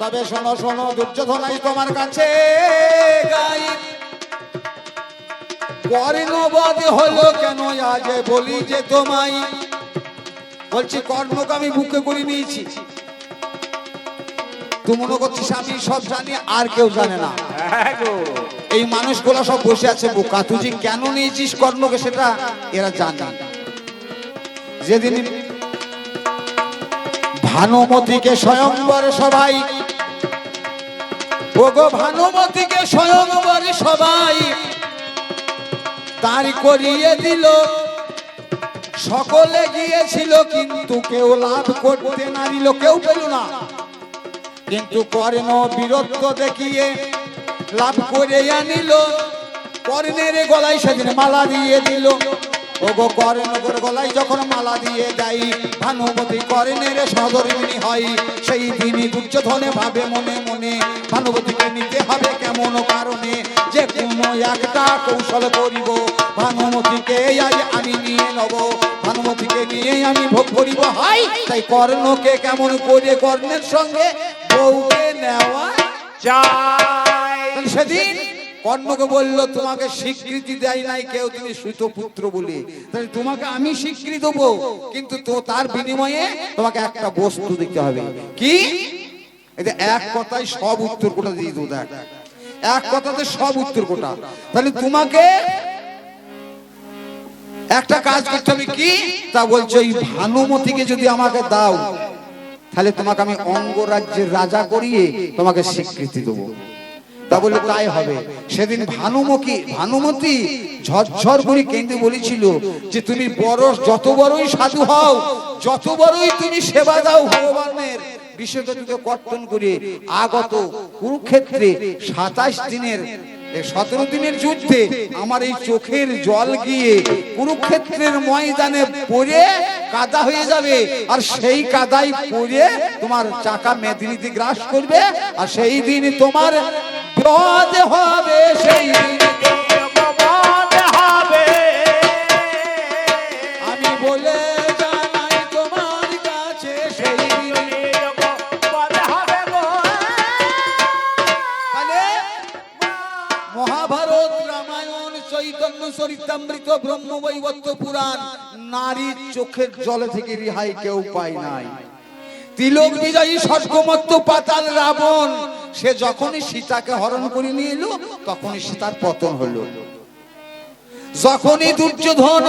তবে শোনো শোনো দুর্যোধনাই তোমার কাছে গাই, কর্ণবধ হলো কেন আজ বলি যে তোমায়। বলছি কর্ণকে আমি বুকে করে নিয়েছি, তুই মনে করছিস আমি সব জানি আর কেউ জানে না। এই মানুষগুলো সব বসে আছে বোকা, তুই যে কেন নিয়েছিস কর্ণকে সেটা এরা জানে। যেদিন ভানুমতিকে স্বয়ংবর সবাই, ওগো ভানুমতিকে স্বয়ংবর সবাই তার করিয়ে দিল, সকলে গিয়েছিল কিন্তু কেউ লাভ করতে না দিল, কেউ পেল না। কিন্তু কর্ণ বীরত্ব দেখিয়ে লাভ করে আনিল, কর্ণের গলায় সেদিন মালা দিয়ে দিল। ওগো কর্ণের গলায় যখন মালা দিয়ে দেয়, ভানুমতি কর্ণের সহধর্মিণী হয়। সেই দিনই দুর্যোধনে ভাবে মনে মনে, ভানুমতিকে নিতে হবে কেমন কারণে, যে কোনো একটা কৌশল করিব, ভানুমতিকে আজ আমি নিয়ে নেব, ভানুমতিকে নিয়ে আমি ভোগ করিব। হাই তাই কর্ণকে কেমন করে কর্ণের সঙ্গে বউকে নেওয়া যায়। সেদিন কর্ণকে বলল তোমাকে স্বীকৃতি দেয় নাই কেউ, তুমি সুতপুত্র বলে, তাহলে তোমাকে আমি স্বীকৃতি দেবো, কিন্তু তো তার বিনিময়ে তোমাকে একটা বস্তু দিতে হবে। কি? এই যে এক কথায় সব উত্তর কোটা দিয়ে দেবো, দেখ এক কথাতে সব উত্তর কোটা। তাহলে তোমাকে একটা কাজ করতে হবে। কি তা বলছো? এই ভানুমতিকে যদি আমাকে দাও, তাহলে তোমাকে আমি অঙ্গরাজ্যের রাজা করিয়ে তোমাকে স্বীকৃতি দেবো। তা বলে তাই হবে। সেদিন ভানুমতি ঝরঝর করে কেঁদে বলেছিল যে তুমি বড়, যত বড়ই সাধু হও, যত বড়ই তুমি সেবা দাও ভগবানের, বিশ্বকে কর্তন করে আগত কুরুক্ষেত্রে 27 দিনের 17 দিনের যুদ্ধে আমার এই চোখের জল গিয়ে কুরুক্ষেত্রের ময়দানে পড়ে কাদা হয়ে যাবে, আর সেই কাদায় পড়ে তোমার চাকা মেদিনীতে গ্রাস করবে, আর সেই দিন তোমার বিপদ হবে, সেই দিন হবে। আমি বলে জানাই তোমার কাছে, সেই দিন হবে। তাহলে মহাভারত, রামায়ণ, চৈতন্য চরিতামৃত, ব্রহ্মবৈবর্ত পুরাণ, নারীর চোখের জলে থেকে রেহাই কেউ পায় নাই। তিলক বিজয়ী স্বর্গমত্ত পাতাল রাবণ, সে যখনই সীতাকে হরণ করে নিয়ে এলো, তখনই সীতার পতন হলো। যখনই দুর্যোধন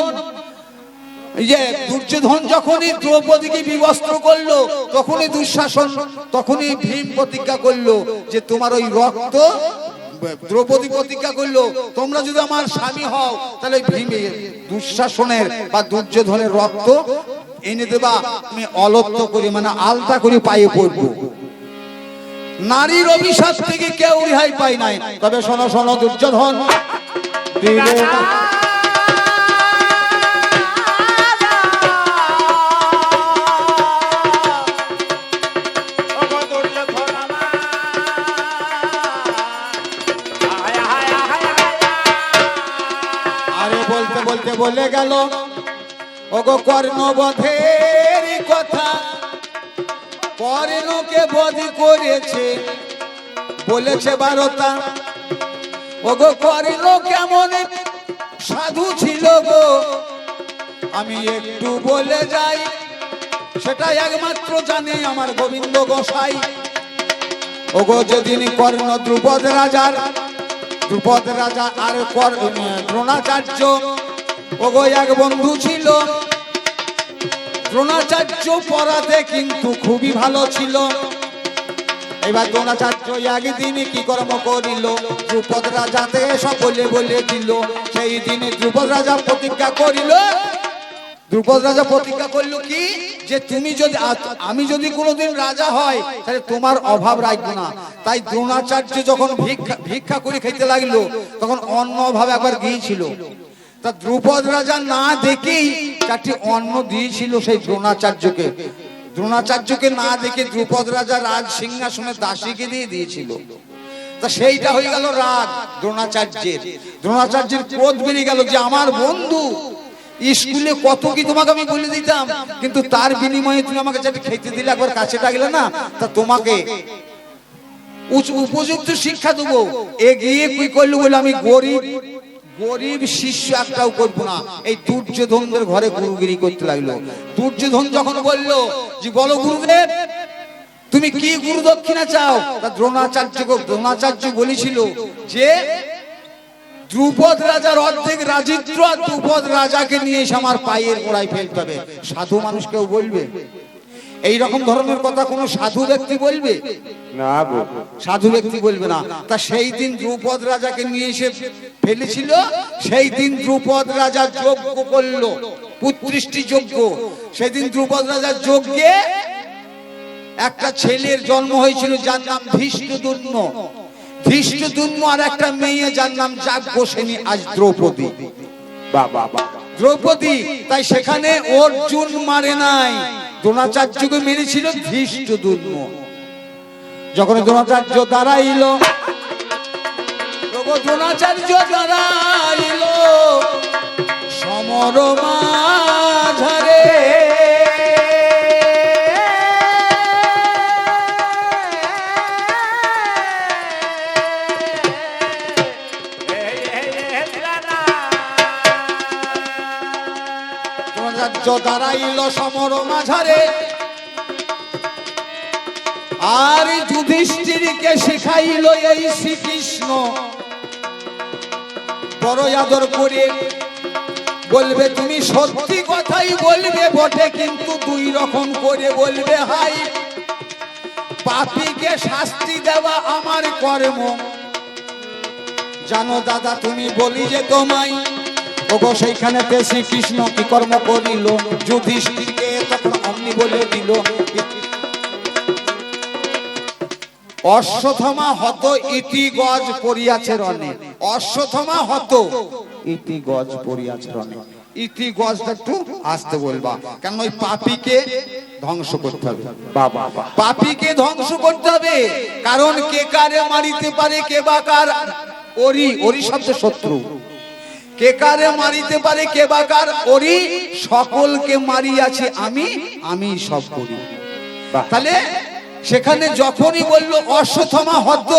যখনই দ্রৌপদীকে বিবস্ত্র করলো, তখনই দুঃশাসন, তখনই ভীম প্রতিজ্ঞা করলো যে তোমার ওই রক্ত, দ্রৌপদী প্রতিজ্ঞা করলো তোমরা যদি আমার স্বামী হও, তাহলে দুঃশাসনের বা দুর্যোধনের রক্ত এনে দেবা, আমি অলত্ত করে মানে আলতা করে পায়ে পড়বো। নারীর অভিশাপ থেকে কেউ রেহাই পায় নাই। তবে শোনো শোনো দুর্যোধন আরে বলতে বলতে বলে গেল, ওগো কর্ণবধের কথা, কর্ণকে বধ করেছে বলেছে 12টা। ওগো কর্ণ কেমন সাধু ছিল গো, আমি একটু বলে যাই, সেটা একমাত্র জানে আমার গোবিন্দ গোসাই। ওগো যেদিন কর্ণ দ্রুপদ রাজা আর দ্রোণাচার্য, ওগো এক বন্ধু ছিল। দ্রোণাচার্য পড়াতে কিন্তু খুবই ভালো ছিল। এবার দ্রোণাচার্য একদিন কি কর্ম করিল, দ্রুপদ রাজাতে সকলে বলে দিল। সেই দিনে দ্রুপদ রাজা প্রতিজ্ঞা করিল, দ্রুপদ রাজা প্রতিজ্ঞা করলো কি, যে তুমি যদি, আমি যদি কোনোদিন রাজা হয়, তাহলে তোমার অভাব রাখবো না। তাই দ্রোণাচার্য যখন ভিক্ষা করে খেতে লাগলো, তখন অন্য অভাব একবার গিয়েছিল। তা দ্রুপদ রাজা না দেখেই 4টি অন্ন দিয়েছিল সেই দ্রোণাচার্যকে না দেখে দ্রুপদ রাজা রাজ সিংহাসনে দাসীকে দিয়ে দিয়েছিল। তা সেইটা হয়ে গেল রাগ দ্রোণাচার্যের ক্রোধ বেড়ে গেল যে আমার বন্ধু, স্কুলে কত কি তোমাকে আমি বলে দিতাম, কিন্তু তার বিনিময়ে তুমি আমাকে যেটা খেতে দিলে, একবার কাছে ডাকলে না, তা তোমাকে উপযুক্ত শিক্ষা দেবো, এগিয়ে কি করলো বলে আমি গরিব শিষ্য একটাও করবো না। এই দুর্যোধনদের ঘরে গুরুগিরি করতে লাগলো। দুর্যোধন যখন বললো যে বলো গুরুদেব তুমি কি গুরু দক্ষিণা চাও, তা দ্রোণাচার্য বলেছিল যে দ্রুপদ রাজার অর্ধেক রাজিত্র আর দ্রুপদ রাজাকে নিয়ে এসে আমার পায়ের গোড়ায় ফেলতে হবে। সাধু মানুষ কেউ বলবে এই রকম ধরনের কথা? কোন সাধু ব্যক্তি বলবে না, সাধু ব্যক্তি বলবে না। তা সেই দিন দ্রুপদ রাজাকে নিয়ে এসে ফেলেছিল। সেই দিন দ্রুপদ রাজা যজ্ঞ করলো, পুত্রিষ্টি যজ্ঞ। সেদিন দ্রুপদ রাজার যজ্ঞে একটা ছেলের জন্ম হয়েছিল যার নাম ধৃষ্টদ্যুম্ন। ধৃষ্টদ্যুম্ন আর একটা মেয়ে যার নাম যাজ্ঞসেনী, আজ দ্রৌপদী। দ্রৌপদী। তাই সেখানে অর্জুন মারে নাই, দ্রোণাচার্যকে মেরেছিল ধৃষ্টদ্যুম্ন। যখন দ্রোণাচার্য দাঁড়াইল, দ্রোণাচার্য দাঁড়াইল সমর মাঝারে, দাঁড়াইল সমর মাঝারে। আর যুধিষ্ঠিরকে শিখাইল এই শ্রীকৃষ্ণ, বড় আদর করে বলবে তুমি সত্যি কথাই বলবে বটে, কিন্তু দুই রকম করে বলবে। হাই পাপীকে শাস্তি দেওয়া আমার কর্ম, জানো দাদা তুমি বলি যে তোমায়। ওগো সেইখানেতে শ্রীকৃষ্ণ কি কর্ম করিল, যুধিষ্ঠিরকে তখন অমনি বলে দিল অশ্বত্থামা হত ইতি গজ পড়িয়াছে রণে। অশ্বত্থামা হত ইতি গজ পড়িয়াছে রণে। ইতি গজটা একটু আসতে বলবা, কারণ ওই পাপীকে ধ্বংস করতে হবে। পাপীকে ধ্বংস করতে হবে, কারণ কে কারে মারিতে পারে, কে বা কার ওরি শব্দ শত্রু। কে কারে মারিতে পারে, কে বা কার ওরি, সকলকে মারিয়াছে আমি সব করি। তাহলে সেখানে যখনই বললো অশ্বত্থামা হত,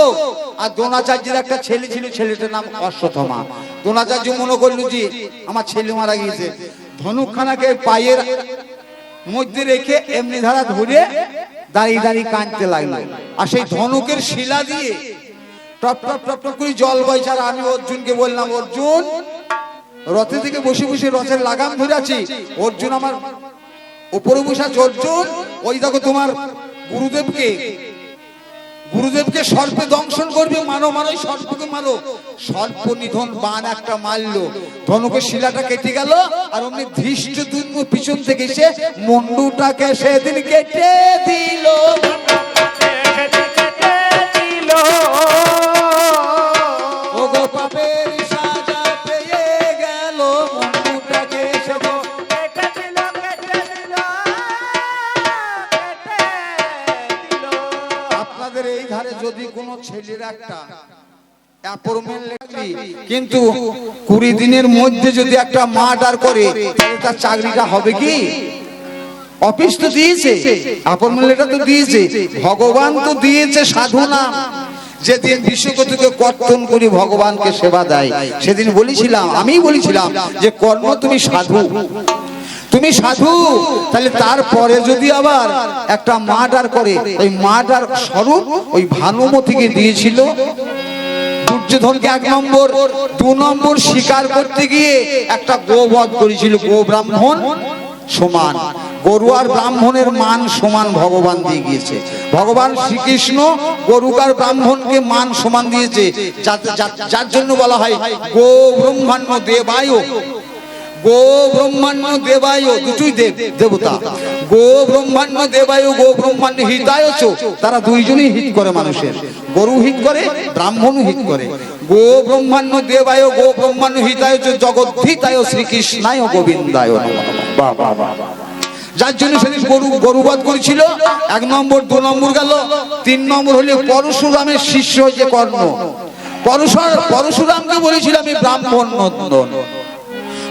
আর দ্রোণাচার্যের একটা ছেলে ছিল, ছেলেটার নাম অশ্বত্থামা। দ্রোণাচার্য মনে করলো যে আমার ছেলে মারা গিয়েছে, ধনুকখানাকে পায়ের মধ্যে রেখে এমনি ধারা ধরে দাঁড়িয়ে দাঁড়িয়ে কাঁদতে লাগলো। আর সেই ধনুকের শিলা দিয়ে টপ টপ টপ টপ করে জল বইছে। আর আমি অর্জুনকে বললাম, অর্জুন রথে থেকে বসে বসে রথের লাগাম ধরে আছি, অর্জুন আমার উপরে বসে আছে। অর্জুন ওই দেখো তোমার গুরুদেবকে সর্পে দংশন করবে, মারো সর্পকে মারো। সর্প নিধন বান একটা মারলো, ধনুকের শিলাটা কেটে গেল। আর অমনি ধৃষ্টদ্যুম্ন পিছন থেকে এসে মুন্ডুটাকে সেদিন কেটে দিল। ওগো পাপের সাজা পেয়ে গেল, মুন্ডুটাকে আপনাদের এই ধারে যদি কোনো ছেলের একটা কিন্তু 20 দিনের মধ্যে যদি একটা মার্ডার করে, তার চাকরিটা হবে কি? অফিস তো দিয়েছে, অ্যাপয়েন্টমেন্ট লেটার তো দিয়েছে, ভগবান তো দিয়েছে সাধু নাম। যেদিন বিশ্বকর্মকে কর্তন করে ভগবানকে সেবা দেয়, সেদিন আমি বলেছিলাম যে কর্ম তুমি সাধু, তুমি সাধু। তাহলে তারপরে যদি আবার একটা মার্ডার করে, ওই মার্ডার স্বরূপ ওই ভানুমতিকে দিয়েছিল দুর্যোধনকে 1 নম্বর। 2 নম্বর শিকার করতে গিয়ে একটা গোবধ করেছিল। গো ব্রাহ্মণ সমান, গরু আর ব্রাহ্মণের মান সমান ভগবান দিয়ে গিয়েছে। ভগবান শ্রীকৃষ্ণ গরুকার ব্রাহ্মণকে মান সমান দিয়েছে, যার জন্য বলা হয় গো ব্রহ্মাণ্য দেবায়। গো ব্রহ্মাণ্য দেবায়, দুটোই দেবতা। গো ব্রহ্মাণ্য দেবায়, গো ব্রহ্মাণ্য হিতায়। তারা দুইজনই হিত করে মানুষের, গরু হিত করে, ব্রাহ্মণও হিত করে। গো ব্রহ্মাণ্য দেবায়, গো ব্রহ্মাণ্য হিতায়, জগদ্ধিতায় শ্রীকৃষ্ণায় গোবিন্দায়। যার জন্য সেদিন গরুবধ করেছিল। 1 নম্বর, 2 নম্বর গেল। 3 নম্বর হলে পরশুরামের শিষ্য যে কর্ণ। পরশুরামকে বলেছিল আমি ব্রাহ্মণ নন্দন।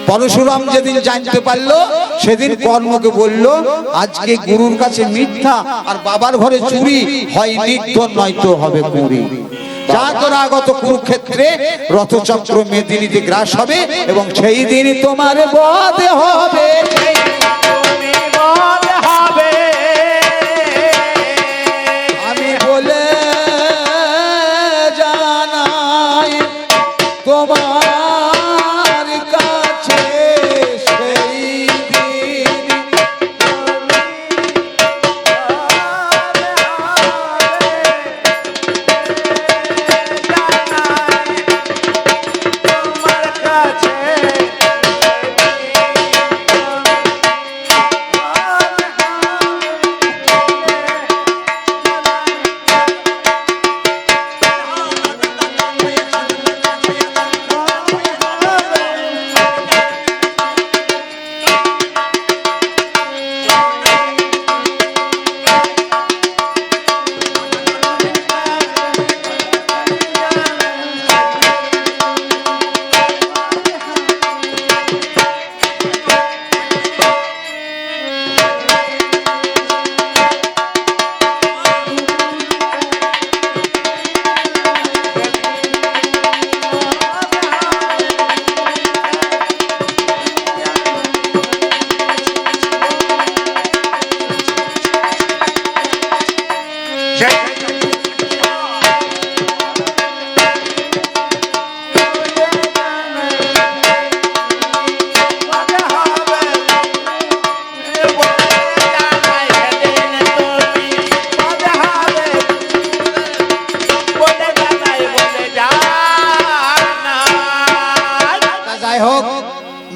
পরশুরাম যেদিন জানতে পারলো সেদিন কর্ণকে বলল, আজকে গুরুর কাছে মিথ্যা আর বাবার ঘরে চুরি হয় নিত্য, নয়তো হবে কুঁড়ি। যা তোরা আগত কুরুক্ষেত্রে রথচক্র মেদিনীতে গ্রাস হবে এবং সেই দিন তোমার বধ হবে। আমি বলে জানাই তোমার কাছে সেই দিন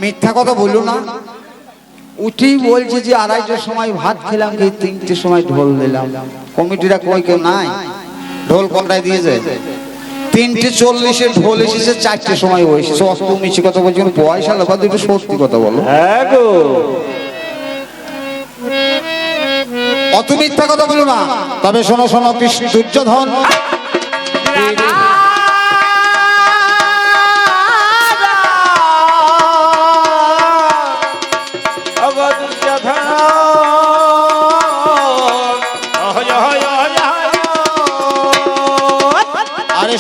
মিথ্যা কথা বললো না। উঠেই বলছে যে 2:30টার সময় ভাত খেলাম, 3টের সময় ঢোল দিলাম। কমিটিরা কই কেউ নাই, ঢোল কটায় দিয়েছে? 3:40-এ ঢোল এসেছে, 4টের সময় এসেছে। অস্ত মিছি কথা বলছি, পয়সা লোক দুটো সত্যি কথা বলো। হ্যাঁ গো, অত মিথ্যা কথা বলো না। তবে শোনো শোনো, কৃষ্ণ দুর্যোধন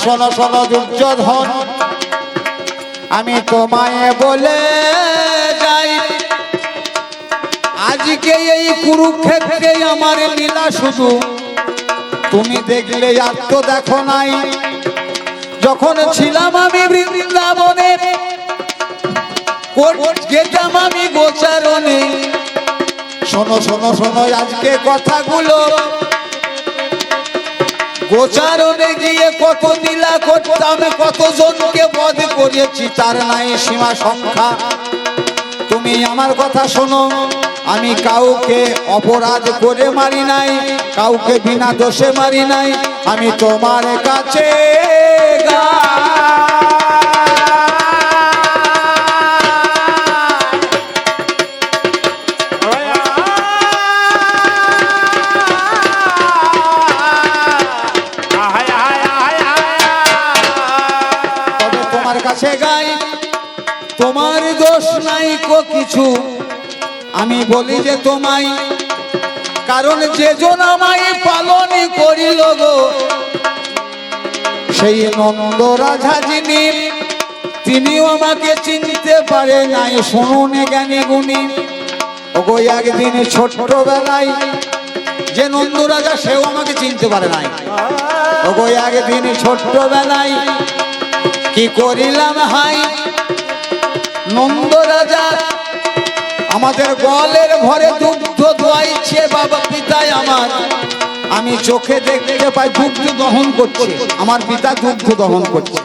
শোনো শোনো দুর্যোধন, আমি তোমায় বলে যাই, আজকে এই কুরুক্ষেত্রে আমার লীলা শুধু তুমি দেখলে, আর তো দেখো নাই। যখন ছিলাম আমি বৃন্দাবনে, যেতাম আমি গোচারণে। শোনো শোনো শোনো আজকে কথাগুলো, গোচারণে গিয়ে কত লীলা করতাম, কত জনকে বধ করেছি, তার নাই সীমা সংখ্যা। তুমি আমার কথা শোনো, আমি কাউকে অপরাধ করে মারি নাই, কাউকে বিনা দোষে মারি নাই। আমি তোমার কাছে গাই, তোমার দোষ নাই কো কিছু। আমি বলি যে তোমায়, কারণ যে জন আমায় পালন করিল গো, সেই নন্দ রাজা যিনি, তিনিও আমাকে চিনতে পারে নাই। শুনুন জ্ঞানী গুণী, ওগো একদিন ছোট্টবেলায় যে নন্দ রাজা, সেও আমাকে চিনতে পারে নাই। ওগো একদিন ছোট্টবেলায় কি করিলাম হাই, নন্দ রাজা আমাদের গোয়ালের ঘরে দুগ্ধ দোয়াইছে বাবা পিতায় আমার। আমি চোখে দেখতে পাই দুগ্ধ দহন করছে, আমার পিতা দুগ্ধ দহন করছে,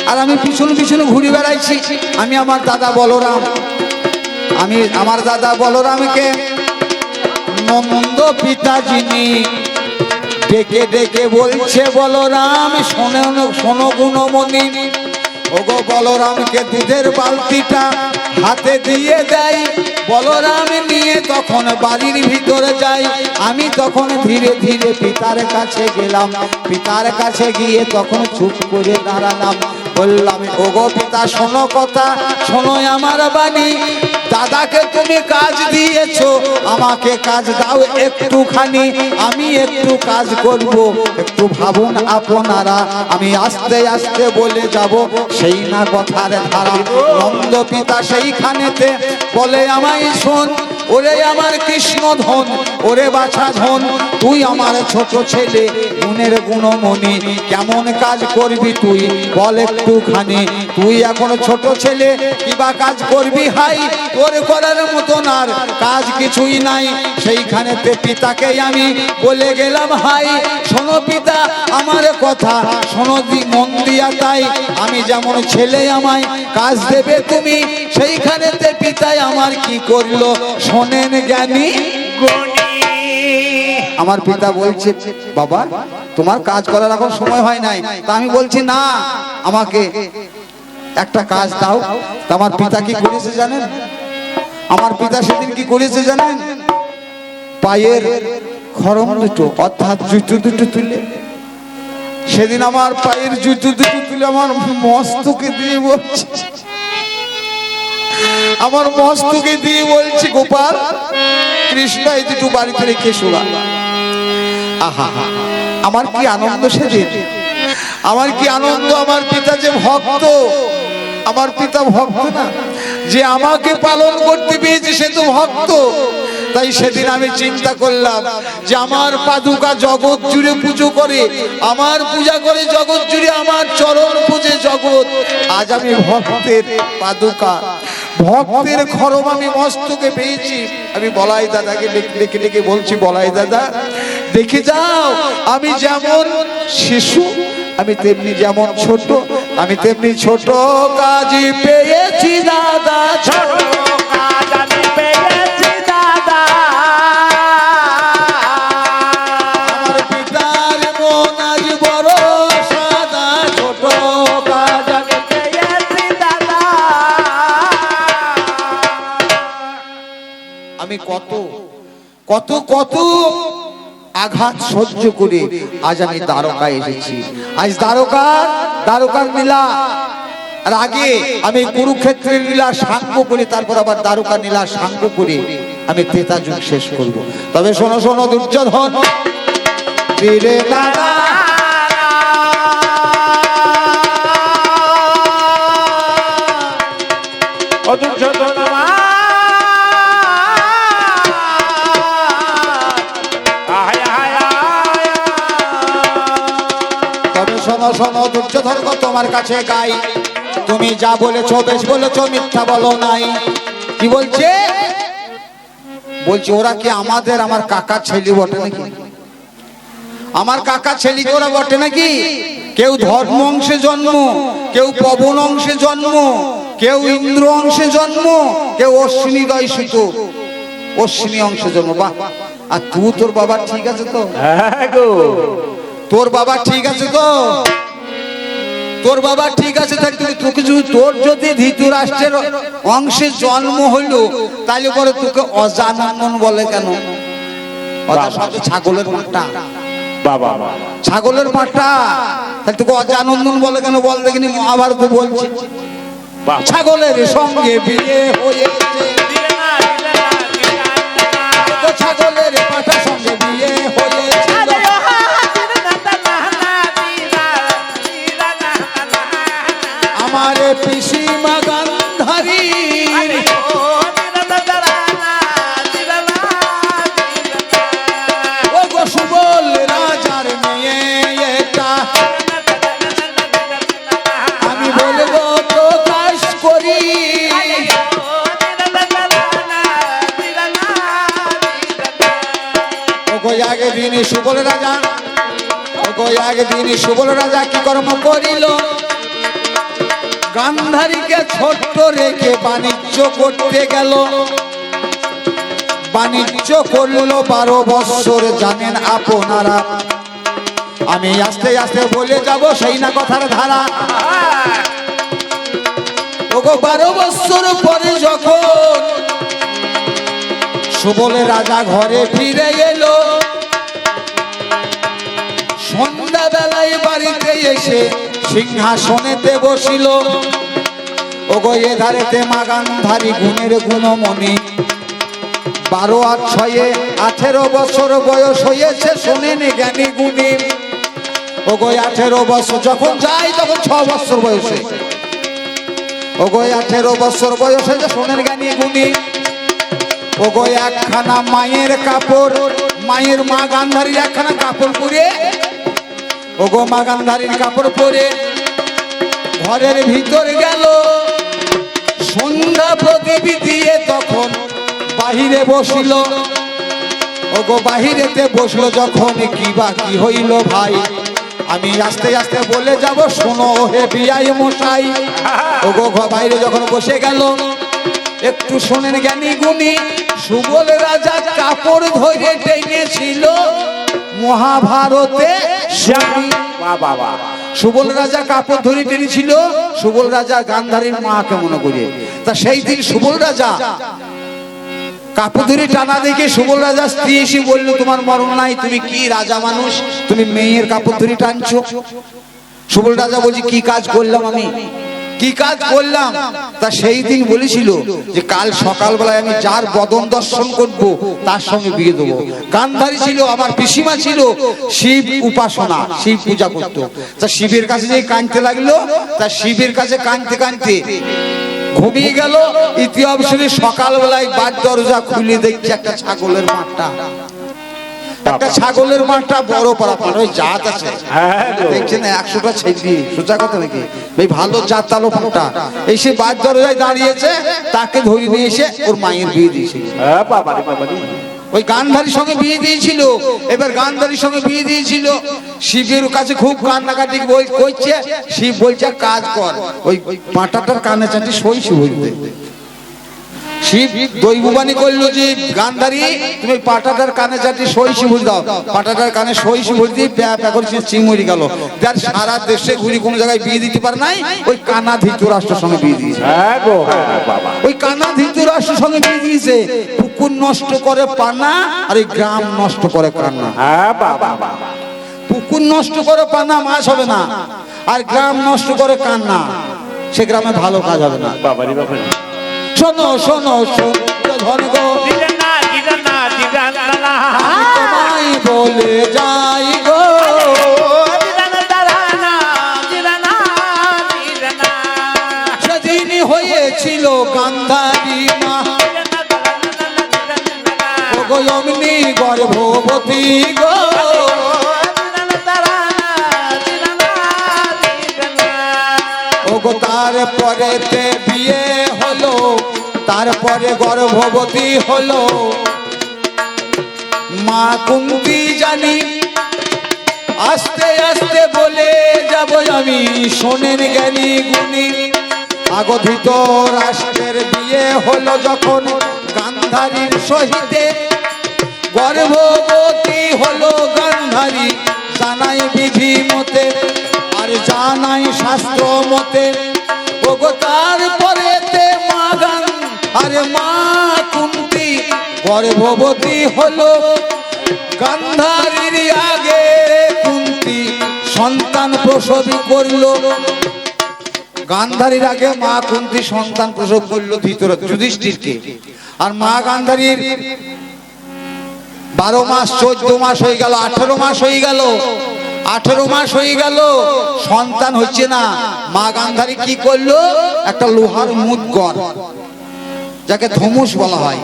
আর আমি পিছনে পিছনে ঘুরে বেড়াইছি। আমি আমার দাদা বলরাম, আমি আমার দাদা বলরামকে নন্দ পিতা যিনি ডেকে ডেকে বলছে, বলরাম শোনো শোনো গুণমণি। ওগো বলরামকে দুধের বালতিটা হাতে দিয়ে দেয়, বলরাম নিয়ে তখন বাড়ির ভিতরে যাই। আমি তখন ধীরে ধীরে পিতার কাছে গেলাম, পিতার কাছে গিয়ে তখন চুপ করে দাঁড়ালাম। বললাম ওগো পিতা শোনো কথা, শোনো আমার বাণী। দাদাকে তুমি কাজ দিয়েছো, আমাকে কাজ দাও একটুখানি, আমি একটু কাজ করব। একটু ভাবুন আপনারা, আমি আস্তে আস্তে বলে যাব সেই না কথার ধারা। নন্দ পিতা সেইখানেতে বলে আমায় শোন, ওরে আমার কৃষ্ণ ধন, ওরে বাছা ধন, তুই আমার ছোট ছেলে, গুণের গুণমণি, কেমন কাজ করবি তুই বল একটুখানি। তুই এখন ছোট ছেলে, কিবা কাজ করবি হাই, তোর করার মতন আর কাজ কিছুই নাই। সেইখানেতে পিতাকে আমি বলে গেলাম হাই, শোনো পিতা আমার কথা, শোনো মন দিয়া তাই, আমি যেমন ছেলে আমায় কাজ দেবে তুমি। সেইখানেতে পিতাই আমার কি করলো শোনেন জ্ঞানী গুণী। আমার পিতা বলছে বাবা তোমার কাজ করার এখন সময় হয় নাই। তা আমি বলছি না, আমাকে একটা কাজ দাও। তা আমার পিতা কি করেছে জানেন? আমার পিতা সেদিন কি করেছে জানেন? পায়ের খরম দুটো অর্থাৎ জুতো দুটো তুলে, সেদিন আমার পায়ের জুতো দুটো তুলে আমার মস্তকে দিয়ে বলছে, আমার মস্তকে দিয়ে বলছি গোপাল কৃষ্ণ এই দুটো বাড়িতে রেখে শোয়া। আহা আমার কি আনন্দ সেদিন, আমার কি আনন্দ। আমার পিতা যে ভক্ত, আমার পিতা ভক্ত না, যে আমাকে পালন করতে পেরেছে সে তো ভক্ত। তাই সেদিন আমি চিন্তা করলাম যে আমার পাদুকা জগৎ জুড়ে পুজো করে, আমার পূজা করে জগৎ জুড়ে, আমার চরণ পূজে জগৎ। আজ আমি ভক্তের পাদুকা, ভক্তের খরম আমি মস্তকে পেয়েছি। আমি বলাই দাদাকে ডেকে ডেকে বলছি, বলাই দাদা দেখে যাও আমি যেমন শিশু, আমি তেমনি যেমন ছোট, আমি তেমনি ছোট কাজ পেয়েছি দাদা, ছোট কাজ আমি পেয়েছি দাদা। আমার পিতার মন আজ বড় সাদা, ছোট কাজ আমি পেয়েছি দাদা। আমি কত কত কত আঘাত সহ্য করে আজ আমি দ্বারকায় এসেছি। আজ দ্বারকার লীলা, আর আগে আমি কুরুক্ষেত্রের লীলা সাঙ্গ করে, তারপর আবার দ্বারকা লীলা সাঙ্গ করে আমি ত্রেতা যুগ শেষ করব। তবে শোনো শোনো দুর্যোধন, বীরে দাদা ও দুর্যোধন শোনো দুর্যোধন তোমার কাছে গাই, তুমি যা বলেছো বেশ বলেছো, মিথ্যা বলো নাই। কি বলছে? বলছে ওরা কি আমাদের, আমার কাকা ছেলে বটে নাকি? আমার কাকা ছেলে ওরা বটে নাকি? কেউ ধর্ম অংশে জন্ম, কেউ পবন অংশে জন্ম, কেউ ইন্দ্র অংশে জন্ম, কেউ অশ্বিনী দয়সিত অশ্বিনী অংশে জন্ম। বাহ! আর তুই তোর বাবা ঠিক আছে তো? তোর বাবা ঠিক আছে তো? তোর বাবা ঠিক আছে থাকলে তোকে তোর যদি ধৃতরাষ্ট্রের অংশে জন্ম হইলো তাহলে পরে তোকে অজানন্দন বলে কেন? ছাগলের পাটা, বাবা ছাগলের পাটা, তাহলে তোকে অজানন্দন বলে কেন? বল দেখিনি, মহাভারত বলছে ছাগলের সঙ্গে বিয়ে হয়েছে, ছাগলের পাটার সঙ্গে বিয়ে হয়েছে। আমারে পিসিমা গান্ধারী ও গো সুবল রাজার মেয়ে এটা, আমি বলবো প্রকাশ করি। ও গো আগে দিনই সুবল রাজা, ও গো আগে দিনই সুবল রাজা কি কর্ম করিল? গান্ধারীকে ছোট্ট রেখে বাণিজ্য করতে গেল। বাণিজ্য করলো 12 বৎসর, জানেন আপনারা। আমি আস্তে আস্তে বলে যাব সেই না কথার ধারা। ওগো 12 বৎসর পরে যখন সুবল রাজা ঘরে ফিরে এলো, সন্ধ্যা বেলায় বাড়িতে এসে সিংহাসনেতে বসিল। ওগো এ ধারেতে মা গান্ধারী গুণের গুণমণি, 12 আর 6 18 বছর বয়স হয়েছে, শোনেন জ্ঞানী গুণী। ওগো 18 বছর যখন যাই তখন 6 বছর বয়সে, ওগো 18 বছর বয়সে যে শোনেন জ্ঞানী গুণী। ওগো একখানা মায়ের কাপড়, মায়ের মা গান্ধারীর একখানা কাপড় পরে, ওগো মা গান্ধারীর কাপড় পরে ঘরের ভিতর গেল। সন্ধ্যা প্রদীপ দিয়ে তখন বাহিরে বসিল। ওগো বাহিরেতে বসলো যখন, কি বা কি হইল ভাই, আমি আস্তে আস্তে বলে যাব, শোনো হে বিয়াই মশাই। ওগো বাইরে যখন বসে গেল, একটু শোনেন জ্ঞানী গুণী। সুবল রাজা কাপড় ধরে টেনেছিল মহাভারতে। সুবল রাজা কাপড় ধরে টেনেছিল, সুবল রাজা গান্ধারীর মাকে মনে করে। তা সেই দিন সুবল রাজা কাপড় ধরে টানা দেখে সুবল রাজা স্ত্রী এসে বললো, তোমার মরণ নাই, তুমি কি রাজা মানুষ, তুমি মেয়ের কাপড় ধরে টানছো। সুবল রাজা বলছি, কি কাজ করলাম আমি, কি কাজ করলাম? তা সেই দিন বলেছিল যে কাল সকালবেলায় আমি যার বদন দর্শন করব তার সঙ্গে বিয়ে দেবো। গান্ধারী ছিল আমার পিসিমা, ছিল শিব উপাসনা, শিব পূজা করতো। তা শিবের কাছে যে কাঁদতে লাগলো, তা শিবের কাছে কাঁদতে কাঁদতে ঘুমিয়ে গেল। ইতি অবসরে সকালবেলায় বাদ দরজা খুলে দেখছে একটা ছাগলের মাঠটা, একটা ছাগলের মাঠটা বড় পারাপার, ওই জাত আছে দেখছেন 100টা ছেড়ে, সোজা কথা নাকি ভাই, ভালো জাত তালো পাটা। এসে বাদ দরজায় দাঁড়িয়েছে, তাকে ধরে নিয়ে এসে ওর মায়ের বিয়ে দিয়েছে। ওই গান্ধারীর সঙ্গে বিয়ে দিয়েছিল। এবার গান্ধারীর সঙ্গে বিয়ে দিয়েছিল, শিবের কাছে খুব কান্নাকাটি করছে। শিব বলছে কাজ কর, ওই পাটাটার কানে চাটি সই শিব বলতে। শিব দৈববাণী করলো যে গান্ধারী তুমি পাটাটার কানে চাটি সই শিবুল দাও। পাটাটার কানে সই শিবুল দিয়ে প্যা প্যা করে চিং মরি গেল। যার সারা দেশে ঘুরি কোনো জায়গায় বিয়ে দিতে পারে নাই, ওই কানা ধৃতরাষ্ট্রের সঙ্গে বিয়ে দিয়েছে। ওই কানা ধৃতরাষ্ট্রের সঙ্গে বিয়ে দিয়েছে। পুকুর নষ্ট করে পানা, আর এই গ্রাম নষ্ট করে কান্না। পুকুর নষ্ট করে পানা, মাছ হবে না, আর গ্রাম নষ্ট করে কান্না, সে গ্রামে ভালো কাজ হবে না। শোনো শোনো ধন গো, তোমায় বলে যাই গো, সেদিন হয়েছিল গান্ধারী মা গো অমনি গর্ভবতী গো। ওগো তারপরেতে বিয়ে হলো, তারপরে গর্ভবতী হলো মা কুন্তি। জানি আস্তে আস্তে বলে যাব আমি, শোনেন জ্ঞানী গুণী। আগধিত রাষ্ট্রের বিয়ে হলো যখন গান্ধারীর সহিতে, গর্ভবতী হলো গান্ধারী জানাই বিধি মতে, আর জানাই শাস্ত্র মতে। ওগো তারপরেতে মা আরে মা কুন্তি গর্ভবতী হলো, গান্ধারীর আগে কুন্তি সন্তান প্রসবী করলো। গান্ধারীর আগে মা কুন্তি সন্তান প্রসব করলো যুধিষ্ঠিরকে। আর মা গান্ধারীর 12 মাস 14 মাস হয়ে গেল, 18 মাস হয়ে গেল, 18 মাস হয়ে গেল, সন্তান হচ্ছে না। মা গান্ধারী কি করলো, একটা লোহার মুদ্গর, যাকে ধমুস বলা হয়,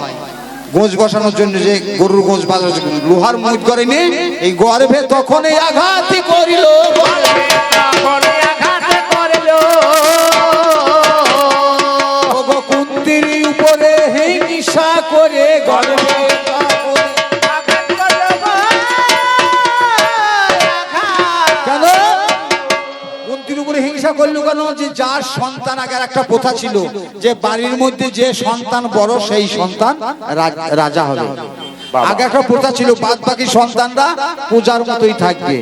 গোঁজ বসানোর জন্য যে গরুর গোঁজ বাজার জন্য লোহার মুদ করে নে, এই গর্ভে তখন এই আঘাত করিল। কুন্তির উপরে হিংসা করে গর্ভে কেন, কুন্তির উপরে হিংসা করলো কেন? যে যার সন্তান, আগে একটা প্রথা ছিল যে বাড়ির মধ্যে যে সন্তান বড় সেই সন্তান রাজা হবে। আগে একটা প্রথা ছিল, বাদ বাকি সন্তানরা পূজার মতোই থাকবে।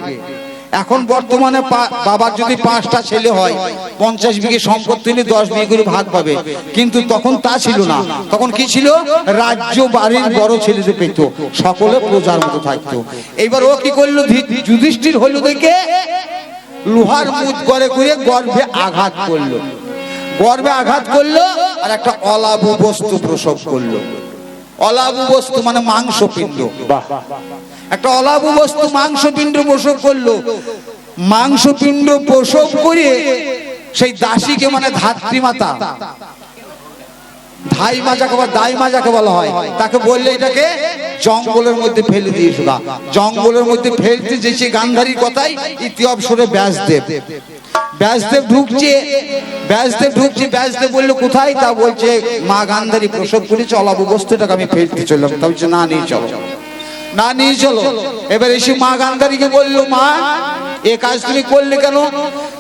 এখন বর্তমানে বাবার যদি 5টা ছেলে হয়, 50 বিঘে সম্পত্তি নিয়ে 10 বিঘে করে ভাগ পাবে। কিন্তু তখন তা ছিল না। তখন কি ছিল, রাজ্য বাড়ির বড় ছেলে যে পেত, সকলে পূজার মতো থাকতো। এইবার ও কি করলো, যুধিষ্ঠির হইল দেখে লোহার মুদ করে করে গর্ভে আঘাত করলো, গর্ভে আঘাত করলো আর একটা অলাভু বস্তু প্রসব করলো। অলাভু বস্তু মানে মাংসপিণ্ড, একটা অলাভু বস্তু মাংসপিণ্ড প্রসব করলো। মাংসপিণ্ড প্রসব করে সেই দাসীকে মানে ধাত্রী মাতা, ধাই মাজাকে বা দাই মাজাকে বলা হয়, তাকে বললে এটাকে জঙ্গলের মধ্যে ফেলে দিয়েছিল। জঙ্গলের মধ্যে ফেলতে যেছে গান্ধারীর কথাই ইতি অবসরে ব্যাসদেব, ব্যাসদেব ঢুকছে, ব্যাসদেব ঢুকছে, ব্যাসদেব বললো কোথায়? তা বলছে মা গান্ধারী প্রসব করেছে, অলাভু বস্তুটাকে আমি ফেলতে চললাম। তা বলছে না নিয়ে চলো, না নিয়ে চলো। এবার এসে মা গান্ধারীকে বললো মা এ কাজ তুমি করলে কেন?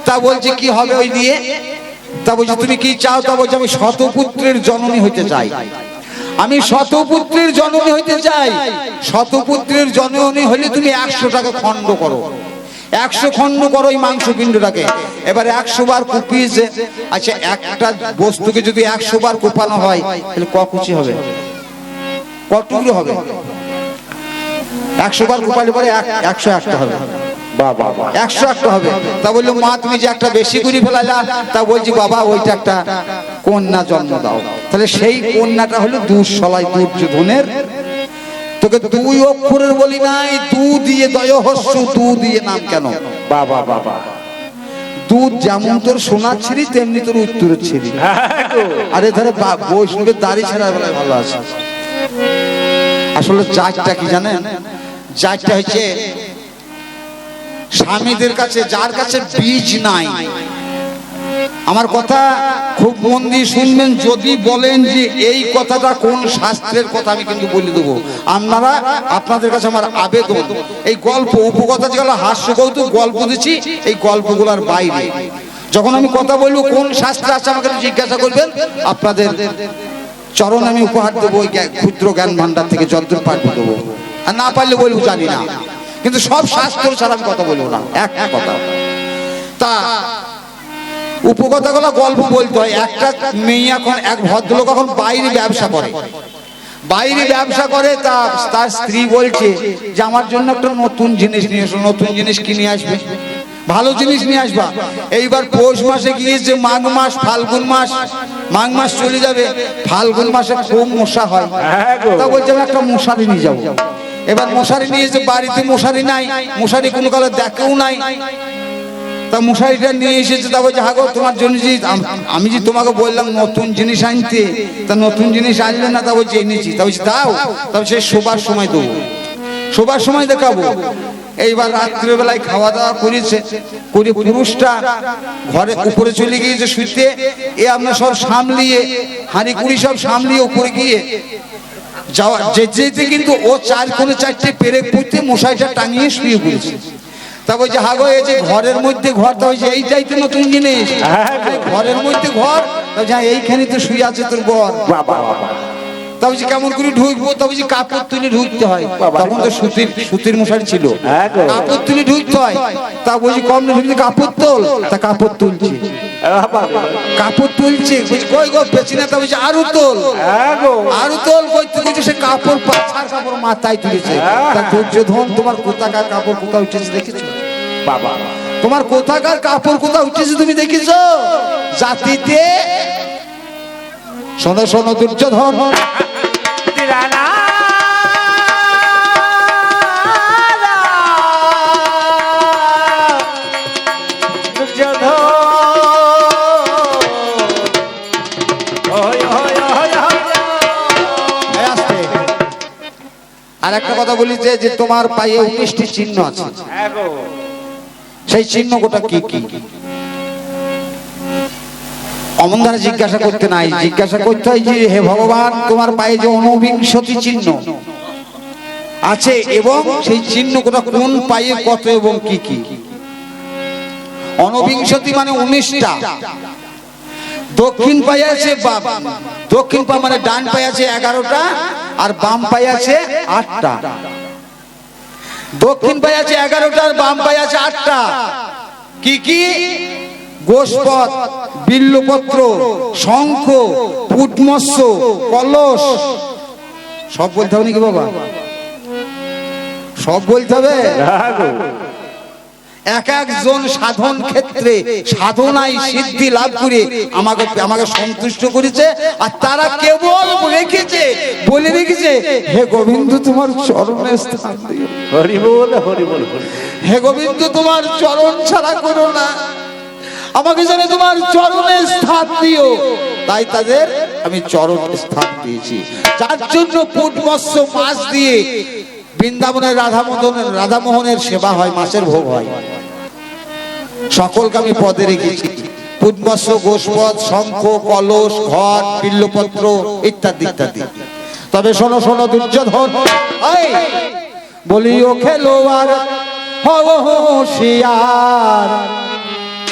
তা বলছে কি হবে ওই দিয়ে? তা বলছে তুমি কি চাও? তা বলছে আমি শতপুত্রের জননী হইতে চাই, আমি শতপুত্রের জননী হইতে চাই। শতপুত্রের জননী হলে তুমি 100 টাকা খণ্ড করো, 100 খণ্ড করো এই মাংসপিণ্ডটাকে। এবারে 100 বার কুপিয়েছে। আচ্ছা একটা বস্তুকে যদি 100 বার কোপানো হয় তাহলে কুচি হবে, কতগুলো হবে? 100 বার কোপালে পরে 101টা হবে, 101টা হবে। তা বললো মা তুমি যে একটা বেশি করে ফেলালা। তা বলছি বাবা ওইটা একটা কন্যা জন্ম দাও। তাহলে সেই কন্যাটা হলো দুঃসলাই দুর্যোধনের। তোকে 2 অক্ষরের বলি নাই, দু দিয়ে দয়হস্য, দু দিয়ে নাম কেন? বাবা বাবা, দুধ যেমন তোর সোনার ছিরি তেমনি তোর উত্তরের ছিরি। আরে ধরে বৈষ্ণবের দাড়ি ছেড়ার বেলায় ভালো আছে। আসলে জাতটা কি জানেন? জাতটা হচ্ছে স্বামীদের কাছে, যার কাছে বীজ নাই। আমার কথা খুব মন দিয়ে শুনবেন। যদি বলেন যে এই কথাটা কোন শাস্ত্রের কথা, আমি কিন্তু বলে দেবো। আপনারা আপনাদের কাছে আমার আবেদন, এই গল্প উপকথা যেগুলো হাস্য কৌতুক গল্প দিচ্ছি, এই গল্পগুলোর বাইরে যখন আমি কথা বলবো কোন শাস্ত্রে আছে আমাকে জিজ্ঞাসা করবেন। আপনাদের চরণ আমি উপহার দেবো ওই ক্ষুদ্র জ্ঞান ভান্ডার থেকে, যতদূর পারবো দেবো। আর না পারলে বলবো জানি না, কিন্তু সব শাস্ত্র ছাড়া আমি কথা বলবো না, এক কথা। তা উপকথাগুলো গল্প বলতে হয়। একটা মেয়ে এখন, এক ভদ্রলোক এখন বাইরে ব্যবসা করে, বাইরে ব্যবসা করে। তার স্ত্রী বলছে যে আমার জন্য একটা নতুন জিনিস নিয়ে এসো, নতুন জিনিস কিনে আসবে, ভালো জিনিস নিয়ে আসবা। এইবার পৌষ মাসে গিয়েছে, মাঘ মাস, ফাল্গুন মাস, মাঘ মাস চলে যাবে, ফাল্গুন মাসে খুব মশা হয়। তা বলছে আমি একটা মশারি নিয়ে যাবো। এবার মশারি নিয়ে এসে বাড়িতে মশারি নাই, মশারি কোনো কালে দেখেও নাই। তা মশারিটা নিয়ে এসেছে। তা বলছে হাগো তোমার জন্য যে আমি যে তোমাকে বললাম নতুন জিনিস আনতে, তা নতুন জিনিস আনলে না? তা বলছে এনেছি। তা বলছে দাও। তা বলছে শোবার সময় দেবো, শোবার সময় দেখাবো। এইবার রাত্রিবেলায় খাওয়া দাওয়া করেছে, করে পুরুষটা ঘরে উপরে চলে গিয়েছে শুতে। এ আপনার সব সামলিয়ে হাঁড়ি কুড়ি সব সামলিয়ে উপরে গিয়ে যাওয়া যেতে কিন্তু ও 4 কোণে 4টে পেরেক পুঁতে মশাইটা টাঙিয়ে শুয়ে পড়েছে। তা বলছে হাগো এই যে ঘরের মধ্যে ঘর, তা হয়েছে এইটাই তো নতুন জিনিস, ঘরের মধ্যে ঘর। এইখানে তো শুয়ে আছে তোর বর। তা বলছি কেমন করে ঢুকবো? তা বলছি কাপড় তুলে ঢুকতে হয়। তখন তো সুতির মশারি ছিল, কাপড় তুলে ঢুকতে হয়। তা বলছি কম না ঢুকলে কাপড় তোল। তা কাপড় তুলছে, কাপড় তুলছে। বলছি কই গো পেছনে? তা বলছি আরো তোল, আরো তোল করতে করতে সে কাপড় পাছার কাপড় মাথায় তুলেছে। তা দুর্যোধন তোমার কোথাকার কাপড় কোথা উঠেছে দেখেছো? বাবা তোমার কোথাকার কাপড় কোথা উঠেছে তুমি দেখেছো? জাতিতে শোনো শোনো দুর্যোধন, আর একটা কথা বলি যে তোমার পায়ে 19টি চিহ্ন আছে, সেই চিহ্ন গোটা কি কি? অমন ধারা জিজ্ঞাসা করতে নাই, জিজ্ঞাসা করতে হয় যে হে ভগবান তোমার পায়ে যে 49টি চিহ্ন আছে এবং সেই চিহ্ন গোটা কোন পায়ে কত এবং কি কি? 49 মানে 19টা। দক্ষিণ পায়ে আছে, দক্ষিণ পা মানে ডান পায়ে আছে 11টা, আর বাম পায়ে আছে 8টা। দক্ষিণ পায়ে আছে 11টা আর বাম পায়ে আছে 8টা। কি কি? গোষ্পদ, বিল্লপত্র, শঙ্খ, পুটমৎস্য, কলস। সব বলতে হবে নাকি বাবা? সব বলতে হবে। এক একজন সাধন ক্ষেত্রে সাধনায় সিদ্ধি লাভ করে আমাকে আমাকে সন্তুষ্ট করেছে। আর তারা কেবল বলে রেখেছে হে গোবিন্দ তোমার চরণে স্থান দিও। হরি বল হরি বল। হে গোবিন্দ তোমার চরণ ছাড়া করো না, আমাকে যেন তোমার চরণে স্থান দিও। তাই তাদের আমি চরণ স্থান দিয়েছি, যার জন্য পুট মৎস্য মাছ দিয়ে বৃন্দাবনের রাধামোহনের সেবা হয়, মাছের ভোগ হয়। সকলকে আমি পদে রেখেছি, পুট মৎস্য, গোষ্পদ, শঙ্খ, কলস, ঘট, বিল্লপত্র ইত্যাদি ইত্যাদি। তবে শোনো শোনো দুর্যোধন, বলি ও খেলোয়াড় হও হুঁশিয়ার,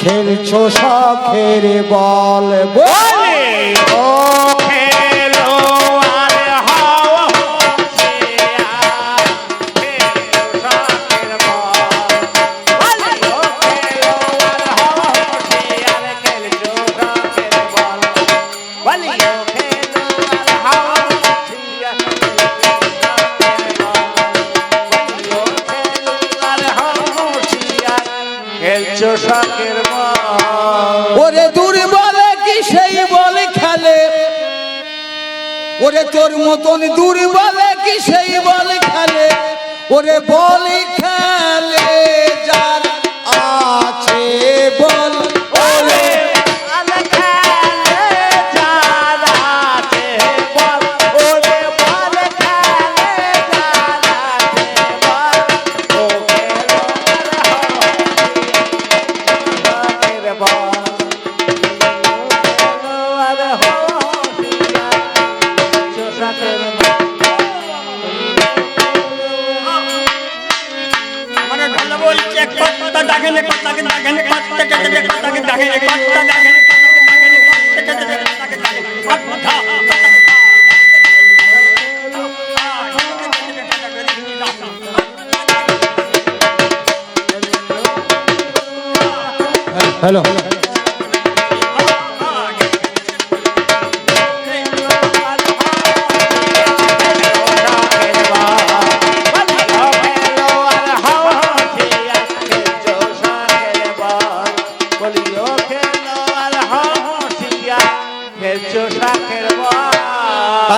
খেলছো শখের বল বলে ও ওরে দুর্বলে কি সেই বলে খেলে, ওরে তোর মতন দুর্বলে কি সেই বলে খেলে, ওরে বলে খেলে যার আছে বল, ওরে হ্যালো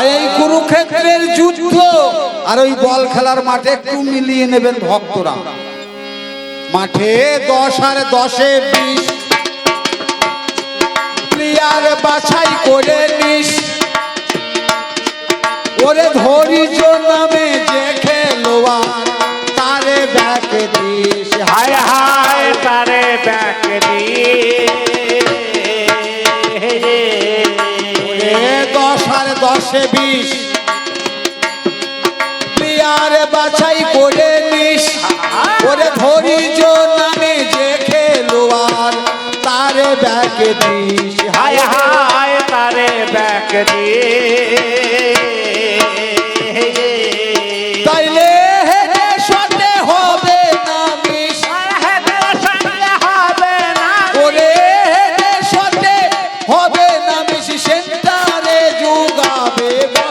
এই কুরুক্ষেত্রের যুদ্ধ আর ওই বল খেলার মাঠে একটু মিলিয়ে নেবেন ভক্তরা। মাঠে 10 আর 10-এ 20 প্লেয়ার বাছাই করে নিস, ওরে ধৈর্য নামে যে খেলোয়াড় তারে ব্যাক দিস, হায় হায় তারে ব্যাক দিস। 10 আর 10-এ 20 প্লেয়ার বাছাই করে নিস, ওরে ধৈর্য নামে যে খেলোয়াড় তারে ব্যাক দিস, হায় হায় তারে ব্যাক দিস। তাইলে শটে হবে না মিস, ওরে শটে হবে না মিস, সেন্টারে যোগাবে বল,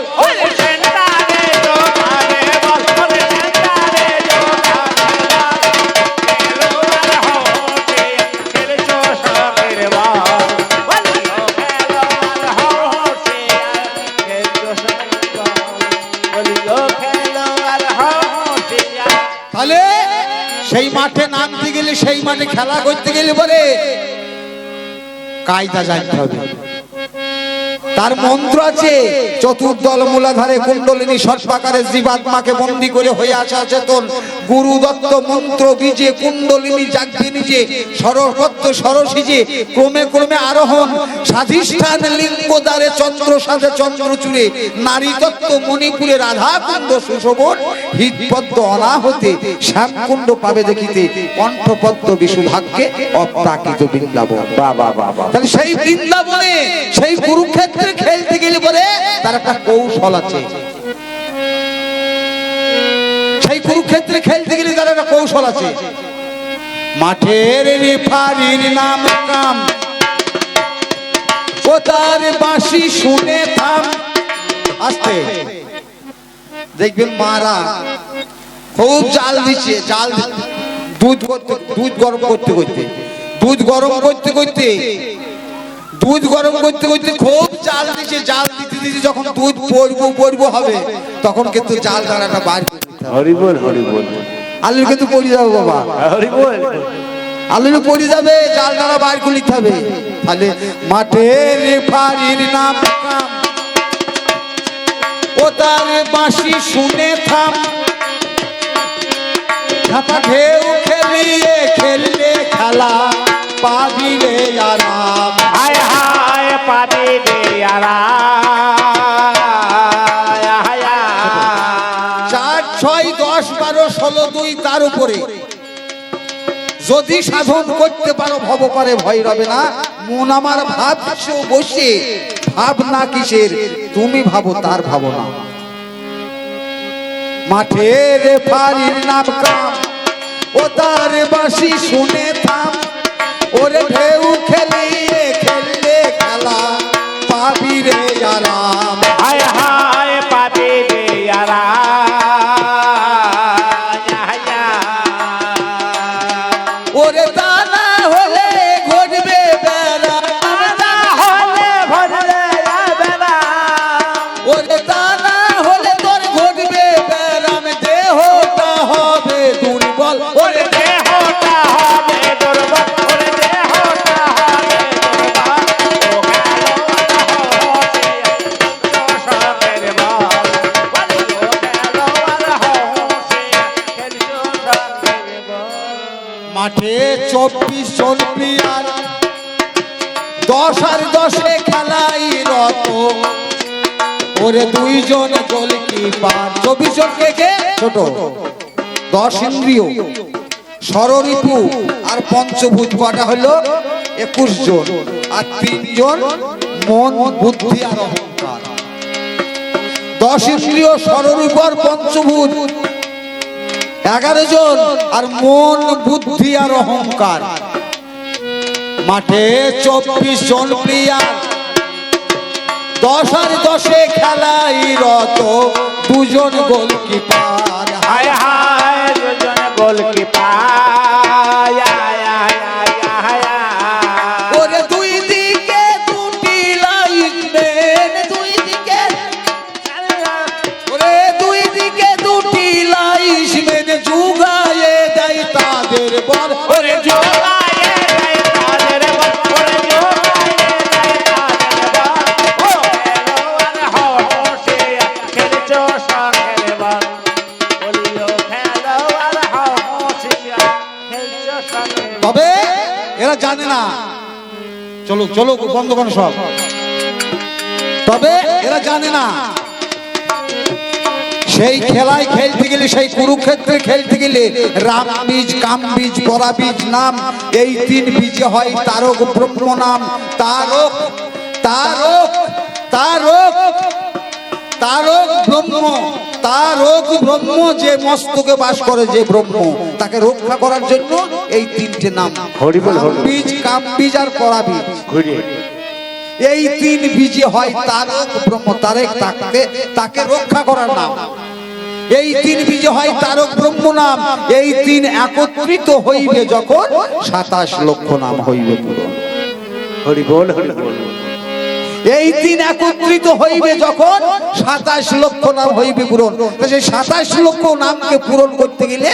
তাহলে সেই মাঠে নামতে গেলে, সেই মাঠে খেলা করতে গেলে বলে কায়দা জানতে হবে। তার মন্ত্র আছে, চতুর্দল মূলাধারে কুণ্ডলিনী সর্বাকারে জীবাত্মাকে বন্দী করে হয়ে আছে অচেতন, গুরু দত্ত মন্ত্র বীজে কুণ্ডলিনী জাগবে নিজে, সরস্বত্ব সরসিজে ক্রমে ক্রমে আরোহণ, স্বাধিষ্ঠান লিঙ্গ দ্বারে চন্দ্র সাথে চন্দ্র চূড়ে, নারী তত্ত্ব মণিপুরে রাধা কুণ্ড সুশোভন, হৃদপদ্ম অনাহতে শ্যামকুণ্ড পাবে দেখিতে, কণ্ঠপদ্ম বিশুভাগ্যে অপ্রাকৃত বৃন্দাবন। বাবা বাবা, তাহলে সেই বৃন্দাবনে সেই কুরুক্ষেত্রে খেলতে গেলে বলে তার একটা কৌশল আছে, সেই কুরুক্ষেত্রে খেলতে গেলে তার একটা কৌশল আছে। মাঠের রেফারির নাম কাম, ও তার বাঁশি শুনে থাম, আস্তে দেখবেন মারা খুব জাল দিচ্ছে, জাল দুধ গরম করতে করতে দুধ গরম করতে করতে দুধ গরম করতে করতে খুব জাল দিচ্ছে, জাল দিতে দিতে যখন দুধ পড়বো হবে তখন কিন্তু জাল দাঁড়াটা বার করে দিতে হবে। হরি বল হরি বল। আলু কিন্তু পড়ে যাবে বাবা, হরি বল। আলু পড়ে যাবে, জাল দাঁড়া বার করে নিতে হবে। তাহলে মাঠের রেফারির নাম কাম, ও তার বাঁশি শুনে থাম, ঝাপা ঢেউ খেলিয়ে খেললে খেলা পাবি রে আরাম। হায় হায় পাবি রে আরাম। 4, 6, 10, 12, 16, 2 তার উপরে যদি সাধন করতে পারো ভব পারে ভয় রবে না। মন আমার ভাবছো বসে, ভাবনা কিসের তুমি ভাবো তার ভাবনা। মাঠের রেফারির নাম কাম, ও তার বাঁশি শুনে থাম, ওরে ঢেউ খেলিয়ে খেললে খেলা পাবি রে আরাম। হায় হায় পাবি রে আরাম। ওরে দানা হলে ঘটবে বেড়া, না হলে ভরলে বেলা। ওরে দানা হলে তোর ঘটবে বেড়াম, দেহটা হবে দুর্বল। ওরে দেহটা হবে দুর্বল, ওরে দেহটা হবে দুর্বল। ও খেলোয়াড় হোসে, সবের বল। ও খেলোয়াড় হোসে, খেলছো সবের বল। মাঠে 24 জন প্লেয়ার, 10 আর 10 খেলাই রত, ওরে 2 জন গোলকিপার। 24 জন কে ছোট, 10 ইন্দ্রিয়, ষড়রিপু আর পঞ্চভূত কটা হলো 21 জন, আর 3 জন মন বুদ্ধি আর অহংকার। 10 ইন্দ্রিয়, ষড়রিপু আর পঞ্চভূত 11 জন, আর মন বুদ্ধি আর অহংকার। মাঠে 24 জন প্লেয়ার, 10 আর 10 খেলাই রত, 2 জন গোলকিপার। হায় হায় দুজন গোলকিপার। ওরে 2 দিকে 2টি লাইনম্যান, 2 দিকে, ওরে 2 দিকে 2টি লাইনম্যান যুগায়ে দেয় তাদের বল। ওরে জোগায়ে দেয় তাদের বল, ওরে জোগায়ে দেয় তাদের বল। ও খেলোয়াড় হোসে, খেলছো শখের বল। বলিও খেলোয়াড় হোসে, খেলছো শখের বল। তবে এরা জানে না, চলো চলো বন্ধ করো সব। তবে এরা জানে না সেই খেলায় খেলতে গেলে, সেই কুরুক্ষেত্রে খেলতে গেলে রাম বীজ, কাম বীজ, পরা বীজ নাম, এই 3 বীজে হয় তারক ব্রহ্ম নাম। তারক তারক তারক তারক ব্রহ্ম, তারক ব্রহ্ম যে মস্তকে বাস করে, যে ব্রহ্ম, তাকে রক্ষা করার জন্য এই 3টে নাম, হরি বল, হরি বল। বীজ, কাম বীজ আর পরা বীজ। ঘুরিয়ে এই 3 বীজে হয় তারক ব্রহ্ম, তাকে রক্ষা করার নাম। এই 3 বীজে হয় তারক ব্রহ্ম নাম। এই 3 একত্রিত হইবে যখন 27 লক্ষ নাম হইবে পুরো। হরি বল হরি বল। এই 3 একত্রিত হইবে যখন 27 লক্ষ নাম হইবে পূরণ। সেই 27 লক্ষ নামকে পূরণ করতে গেলে